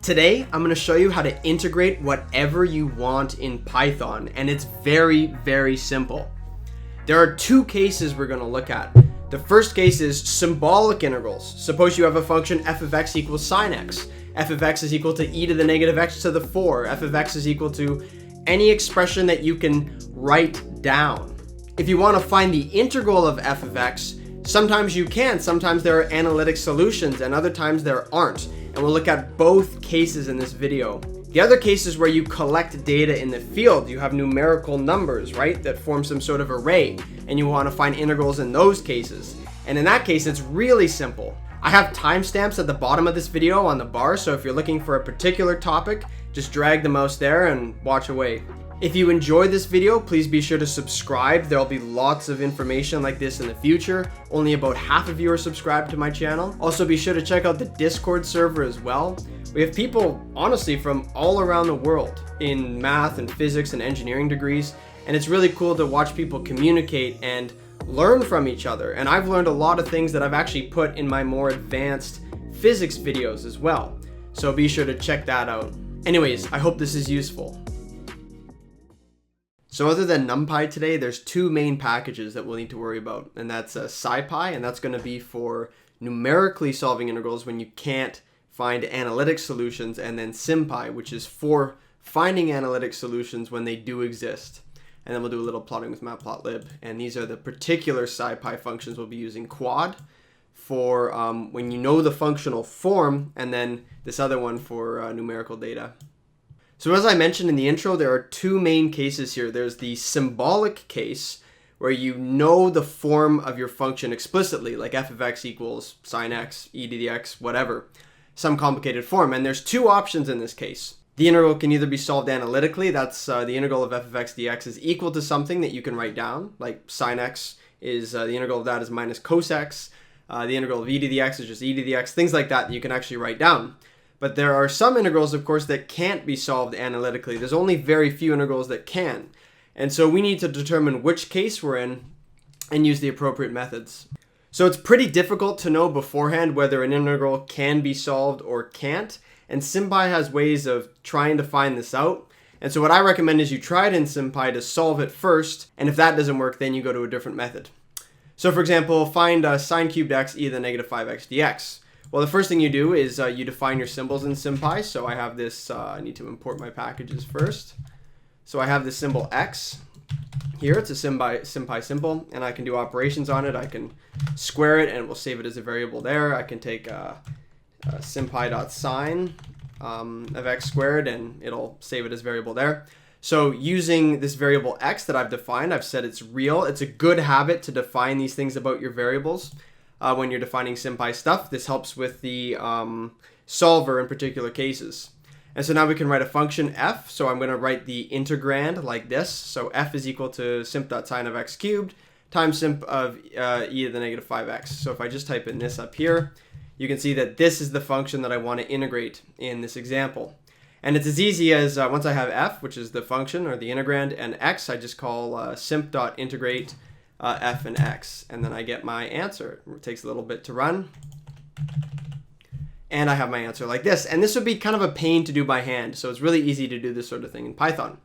Today, I'm going to show you how to integrate whatever you want in Python, and it's very, very simple. There are two cases we're going to look at. The first case is symbolic integrals. Suppose you have a function f of x equals sine x. F of x is equal to e to the negative x to the 4. F of x is equal to any expression that you can write down. If you want to find the integral of f of x, sometimes you can. Sometimes there are analytic solutions and other times there aren't. And we'll look at both cases in this video. The other case is where you collect data in the field. You have numerical numbers, right, that form some sort of array, and you want to find integrals in those cases. And in that case, it's really simple. I have timestamps at the bottom of this video on the bar, so if you're looking for a particular topic, just drag the mouse there and watch away. If you enjoyed this video, please be sure to subscribe. There'll be lots of information like this in the future. Only about half of you are subscribed to my channel. Also, be sure to check out the Discord server as well. We have people, honestly, from all around the world in math and physics and engineering degrees, and it's really cool to watch people communicate and learn from each other. And I've learned a lot of things that I've actually put in my more advanced physics videos as well. So be sure to check that out. Anyways, I hope this is useful. So other than NumPy today, there's two main packages that we'll need to worry about, and that's scipy, and that's going to be for numerically solving integrals when you can't find analytic solutions, and then sympy, which is for finding analytic solutions when they do exist. And then we'll do a little plotting with matplotlib, and these are the particular scipy functions we'll be using: quad for when you know the functional form, and then this other one for numerical data. So as I mentioned in the intro, there are two main cases here. There's the symbolic case, where you know the form of your function explicitly, like f of x equals sine x, e to the x, whatever, some complicated form. And there's two options in this case. The integral can either be solved analytically, that's the integral of f of x dx is equal to something that you can write down, like sine x is, the integral of that is minus cos x, the integral of e to the x is just e to the x, things like that you can actually write down. But there are some integrals, of course, that can't be solved analytically. There's only very few integrals that can. And so we need to determine which case we're in and use the appropriate methods. So it's pretty difficult to know beforehand whether an integral can be solved or can't. And sympy has ways of trying to find this out. And so what I recommend is you try it in sympy to solve it first. And if that doesn't work, then you go to a different method. So for example, find sine cubed x e to the negative 5x dx. Well, the first thing you do is you define your symbols in sympy. So I have this, I need to import my packages first. So I have the symbol x here. It's a sympy symbol, and I can do operations on it. I can square it, and we'll save it as a variable there. I can take sympy.sine of x squared, and it'll save it as variable there. So using this variable x that I've defined, I've said it's real. It's a good habit to define these things about your variables. When you're defining sympy stuff. This helps with the solver in particular cases. And so now we can write a function f. So I'm going to write the integrand like this. So f is equal to simp.sine of x cubed times simp of e to the negative 5x. So if I just type in this up here, you can see that this is the function that I want to integrate in this example. And it's as easy as once I have f, which is the function or the integrand, and x, I just call simp.integrate f and x, and then I get my answer. It takes a little bit to run, and I have my answer like this. And this would be kind of a pain to do by hand, so it's really easy to do this sort of thing in Python.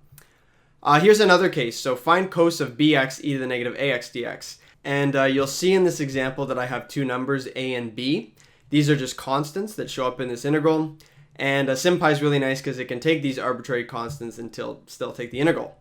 Here's another case. So find cos of bx e to the negative ax dx. And you'll see in this example that I have two numbers, a and b. These are just constants that show up in this integral. And sympy is really nice because it can take these arbitrary constants and still take the integral.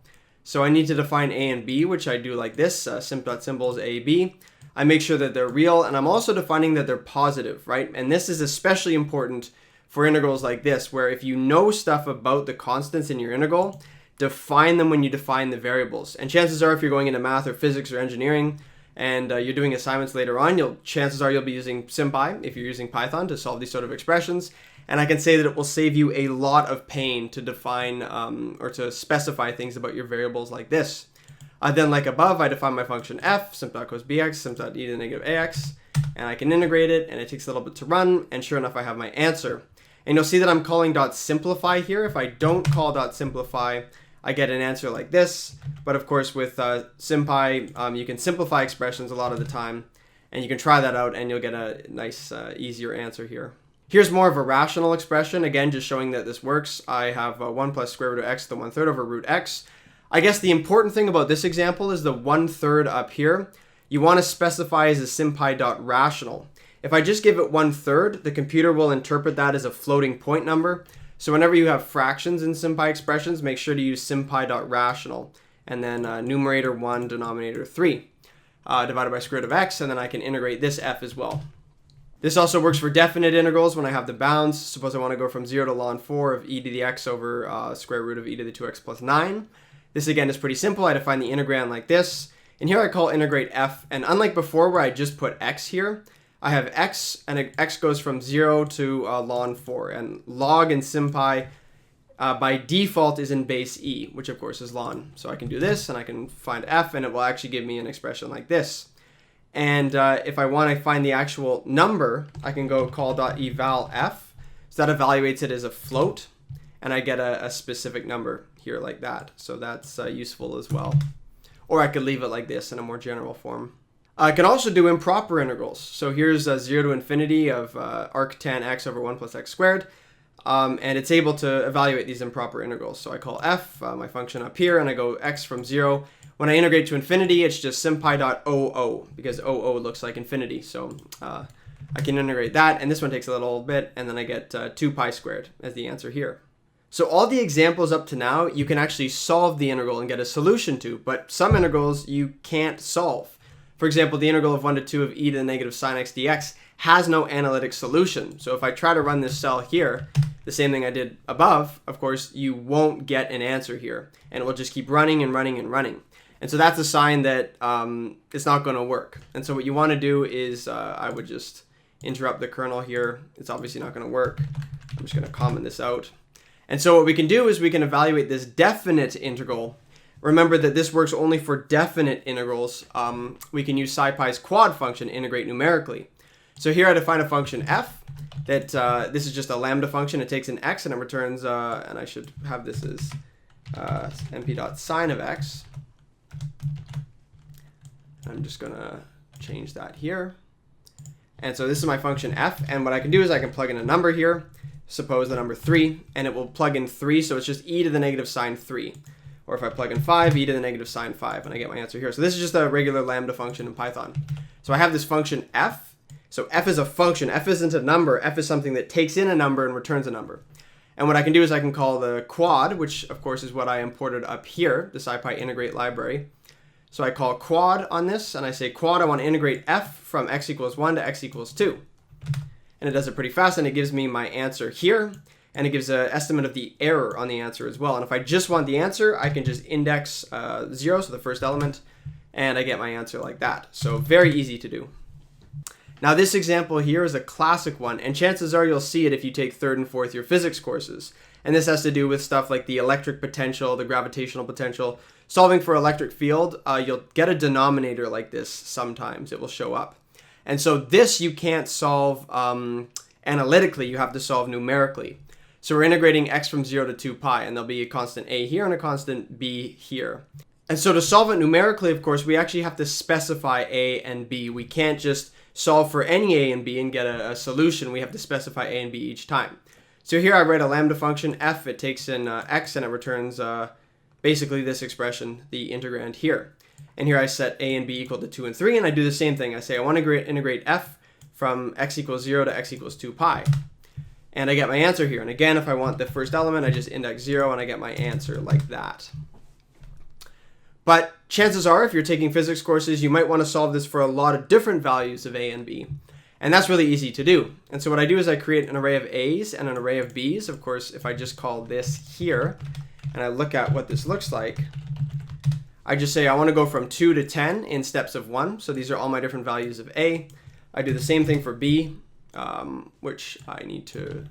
So I need to define a and b, which I do like this, simp.symbols a, b. I make sure that they're real, and I'm also defining that they're positive, right? And this is especially important for integrals like this, where if you know stuff about the constants in your integral, define them when you define the variables. And chances are, if you're going into math or physics or engineering, and you're doing assignments later on, chances are you'll be using sympy, if you're using Python, to solve these sort of expressions. And I can say that it will save you a lot of pain to define or to specify things about your variables like this. Then like above, I define my function f, simp.cos bx, simp.e to the negative ax, and I can integrate it, and it takes a little bit to run, and sure enough, I have my answer. And you'll see that I'm calling .simplify here. If I don't call .simplify, I get an answer like this. But of course, with sympy, you can simplify expressions a lot of the time, and you can try that out, and you'll get a nice, easier answer here. Here's more of a rational expression, again, just showing that this works. I have 1 plus square root of x to the 1/3 over root x. I guess the important thing about this example is the 1/3 up here. You want to specify as a sympy.rational. If I just give it 1/3, the computer will interpret that as a floating point number. So whenever you have fractions in sympy expressions, make sure to use sympy.rational. And then numerator 1, denominator 3, divided by square root of x, and then I can integrate this f as well. This also works for definite integrals when I have the bounds. Suppose I want to go from 0 to ln 4 of e to the x over square root of e to the 2x plus 9. This again is pretty simple. I define the integrand like this. And here I call integrate f. And unlike before where I just put x here, I have x, and x goes from 0 to ln 4. And log in sympy by default is in base e, which of course is ln. So I can do this, and I can find f, and it will actually give me an expression like this. And if I want to find the actual number, I can go call.eval f. So that evaluates it as a float, and I get a specific number here like that. So that's useful as well. Or I could leave it like this in a more general form. I can also do improper integrals. So here's 0 to infinity of arctan x over 1 plus x squared. And it's able to evaluate these improper integrals. So I call f, my function up here, and I go x from 0. When I integrate to infinity, it's just sympy.oo, because oo looks like infinity. So I can integrate that, and this one takes a little bit, and then I get 2 pi squared as the answer here. So all the examples up to now, you can actually solve the integral and get a solution to, but some integrals you can't solve. For example, the integral of 1 to 2 of e to the negative sine x dx has no analytic solution. So if I try to run this cell here, the same thing I did above, of course, you won't get an answer here, and it will just keep running and running and running. And so that's a sign that it's not going to work. And so what you want to do is I would just interrupt the kernel here. It's obviously not going to work. I'm just going to comment this out. And so what we can do is we can evaluate this definite integral. Remember that this works only for definite integrals. We can use scipy's quad function, integrate numerically. So here I define a function f that this is just a lambda function. It takes an x and it returns, and I should have this as np.sine of x. I'm just going to change that here. And so this is my function f, and what I can do is I can plug in a number here, suppose the number 3, and it will plug in 3, so it's just e to the negative sine 3. Or if I plug in 5, e to the negative sine 5, and I get my answer here. So this is just a regular lambda function in Python. So I have this function f. So f is a function. F isn't a number. F is something that takes in a number and returns a number. And what I can do is I can call the quad, which of course is what I imported up here, the scipy integrate library. So I call quad on this, and I say quad, I want to integrate f from x equals 1 to x equals 2. And it does it pretty fast, and it gives me my answer here, and it gives an estimate of the error on the answer as well. And if I just want the answer, I can just index 0, so the first element, and I get my answer like that. So very easy to do. Now this example here is a classic one, and chances are you'll see it if you take 3rd and 4th year physics courses. And this has to do with stuff like the electric potential, the gravitational potential. Solving for electric field, you'll get a denominator like this sometimes. It will show up. And so this you can't solve analytically. You have to solve numerically. So we're integrating x from 0 to 2 pi, and there'll be a constant a here and a constant b here. And so to solve it numerically, of course, we actually have to specify a and b. We can't just solve for any a and b and get a solution. We have to specify a and b each time. So here I write a lambda function f. It takes in x and it returns basically this expression, the integrand here. And here I set a and b equal to 2 and 3, and I do the same thing. I say I want to integrate f from x equals 0 to x equals 2 pi. And I get my answer here. And again, if I want the first element, I just index 0 and I get my answer like that. But chances are, if you're taking physics courses, you might want to solve this for a lot of different values of a and b. And that's really easy to do. And so what I do is I create an array of a's and an array of b's. Of course, if I just call this here, and I look at what this looks like, I just say I want to go from 2 to 10 in steps of 1. So these are all my different values of a. I do the same thing for b, which I need to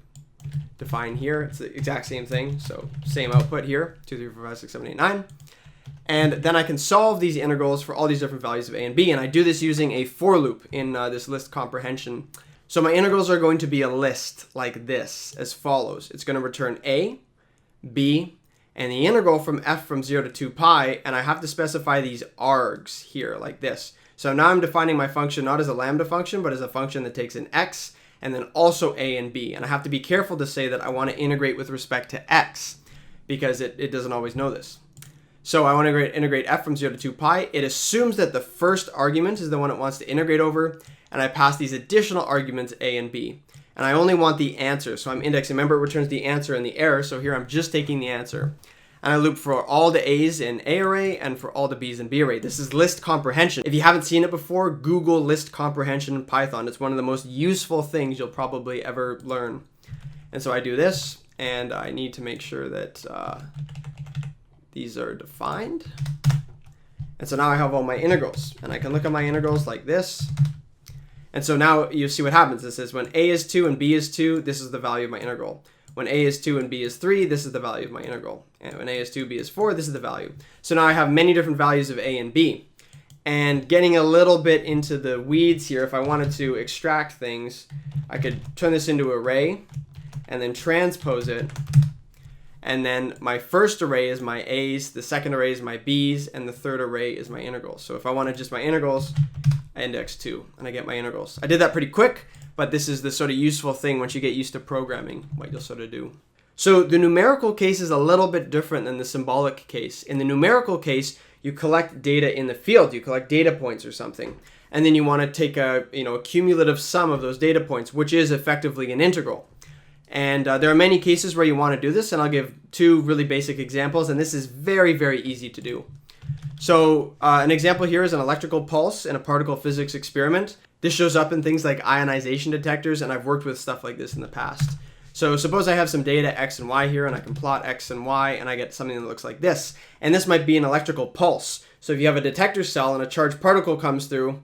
define here. It's the exact same thing. So same output here, 2, 3, 4, 5, 6, 7, 8, 9. And then I can solve these integrals for all these different values of a and b. And I do this using a for loop in this list comprehension. So my integrals are going to be a list like this, as follows. It's going to return a, b, and the integral from f from 0 to 2 pi, and I have to specify these args here like this. So now I'm defining my function not as a lambda function, but as a function that takes an x and then also a and b. And I have to be careful to say that I want to integrate with respect to x, because it doesn't always know this. So I want to integrate f from 0 to 2 pi. It assumes that the first argument is the one it wants to integrate over, and I pass these additional arguments a and b. And I only want the answer, so I'm indexing. Remember, it returns the answer and the error, so here I'm just taking the answer. And I loop for all the a's in A array and for all the b's in B array. This is list comprehension. If you haven't seen it before, Google list comprehension in Python. It's one of the most useful things you'll probably ever learn. And so I do this, and I need to make sure that these are defined. And so now I have all my integrals, and I can look at my integrals like this. And so now you see what happens. It says when a is 2 and b is 2, this is the value of my integral. When a is 2 and b is 3, this is the value of my integral. And when a is 2, b is 4, this is the value. So now I have many different values of a and b. And getting a little bit into the weeds here, if I wanted to extract things, I could turn this into an array and then transpose it. And then my first array is my a's, the second array is my b's, and the third array is my integrals. So if I wanted just my integrals, I index 2 and I get my integrals. I did that pretty quick, but this is the sort of useful thing once you get used to programming, what you'll sort of do. So the numerical case is a little bit different than the symbolic case. In the numerical case, you collect data in the field, you collect data points or something, and then you want to take a cumulative sum of those data points, which is effectively an integral. And there are many cases where you want to do this, and I'll give two really basic examples, and this is very, very easy to do. So an example here is an electrical pulse in a particle physics experiment. This shows up in things like ionization detectors, and I've worked with stuff like this in the past. So suppose I have some data x and y here, and I can plot x and y, and I get something that looks like this. And this might be an electrical pulse. So if you have a detector cell and a charged particle comes through,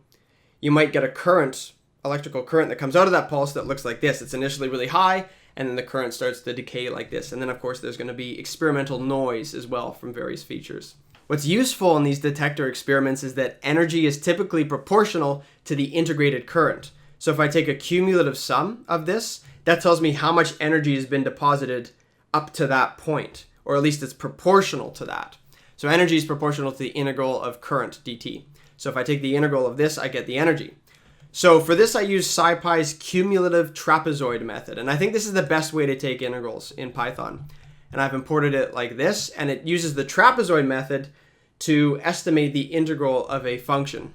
you might get a current, electrical current that comes out of that pulse that looks like this. It's initially really high, and then the current starts to decay like this. And then, of course, there's going to be experimental noise as well from various features. What's useful in these detector experiments is that energy is typically proportional to the integrated current. So if I take a cumulative sum of this, that tells me how much energy has been deposited up to that point, or at least it's proportional to that. So energy is proportional to the integral of current dt. So if I take the integral of this, I get the energy. So for this, I use SciPy's cumulative trapezoid method, and I think this is the best way to take integrals in Python. And I've imported it like this, and it uses the trapezoid method to estimate the integral of a function.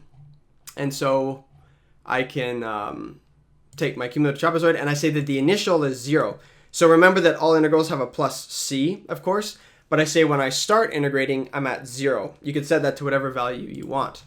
And so I can take my cumulative trapezoid, and I say that the initial is 0. So remember that all integrals have a plus c, of course, but I say when I start integrating, I'm at 0. You can set that to whatever value you want.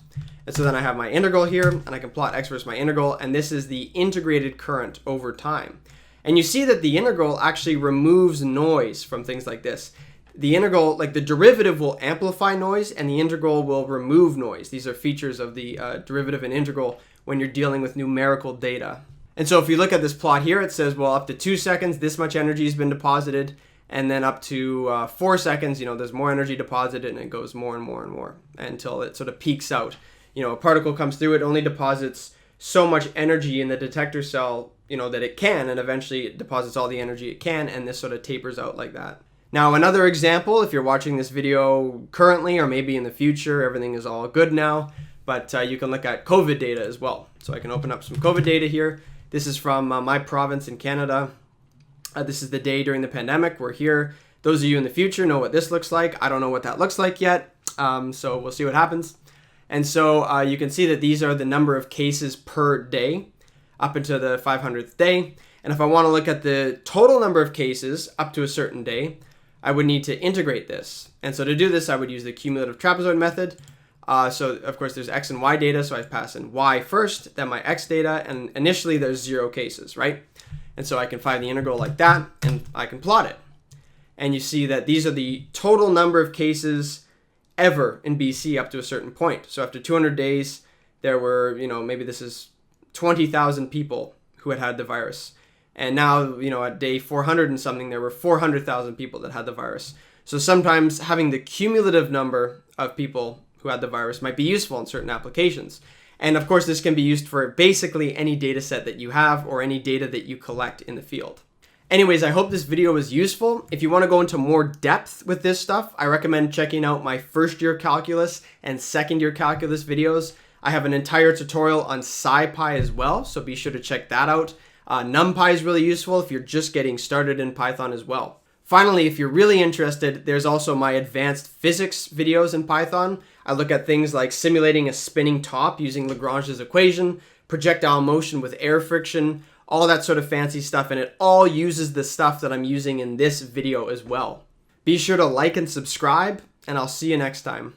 And so then I have my integral here, and I can plot x versus my integral, and this is the integrated current over time. And you see that the integral actually removes noise from things like this. The integral, like the derivative, will amplify noise, and the integral will remove noise. These are features of the derivative and integral when you're dealing with numerical data. And so if you look at this plot here, it says, well, up to 2 seconds, this much energy has been deposited, and then up to 4 seconds, there's more energy deposited, and it goes more and more and more until it sort of peaks out. A particle comes through, it only deposits so much energy in the detector cell, that it can, and eventually it deposits all the energy it can, and this sort of tapers out like that. Now, another example, if you're watching this video currently or maybe in the future, everything is all good now, but you can look at COVID data as well. So I can open up some COVID data here. This is from my province in Canada. This is the day during the pandemic. We're here. Those of you in the future know what this looks like. I don't know what that looks like yet, so we'll see what happens. And so you can see that these are the number of cases per day up until the 500th day. And if I want to look at the total number of cases up to a certain day, I would need to integrate this. And so to do this, I would use the cumulative trapezoid method. So of course there's x and y data, so I pass in y first, then my x data, and initially there's 0 cases, right? And so I can find the integral like that, and I can plot it. And you see that these are the total number of cases ever in BC up to a certain point. So after 200 days, there were, maybe this is 20,000 people who had the virus. And now, at day 400 and something, there were 400,000 people that had the virus. So sometimes having the cumulative number of people who had the virus might be useful in certain applications. And of course, this can be used for basically any data set that you have or any data that you collect in the field. Anyways, I hope this video was useful. If you want to go into more depth with this stuff, I recommend checking out my first year calculus and second year calculus videos. I have an entire tutorial on SciPy as well, so be sure to check that out. NumPy is really useful if you're just getting started in Python as well. Finally, if you're really interested, there's also my advanced physics videos in Python. I look at things like simulating a spinning top using Lagrange's equation, projectile motion with air friction, all that sort of fancy stuff, and it all uses the stuff that I'm using in this video as well. Be sure to like and subscribe, and I'll see you next time.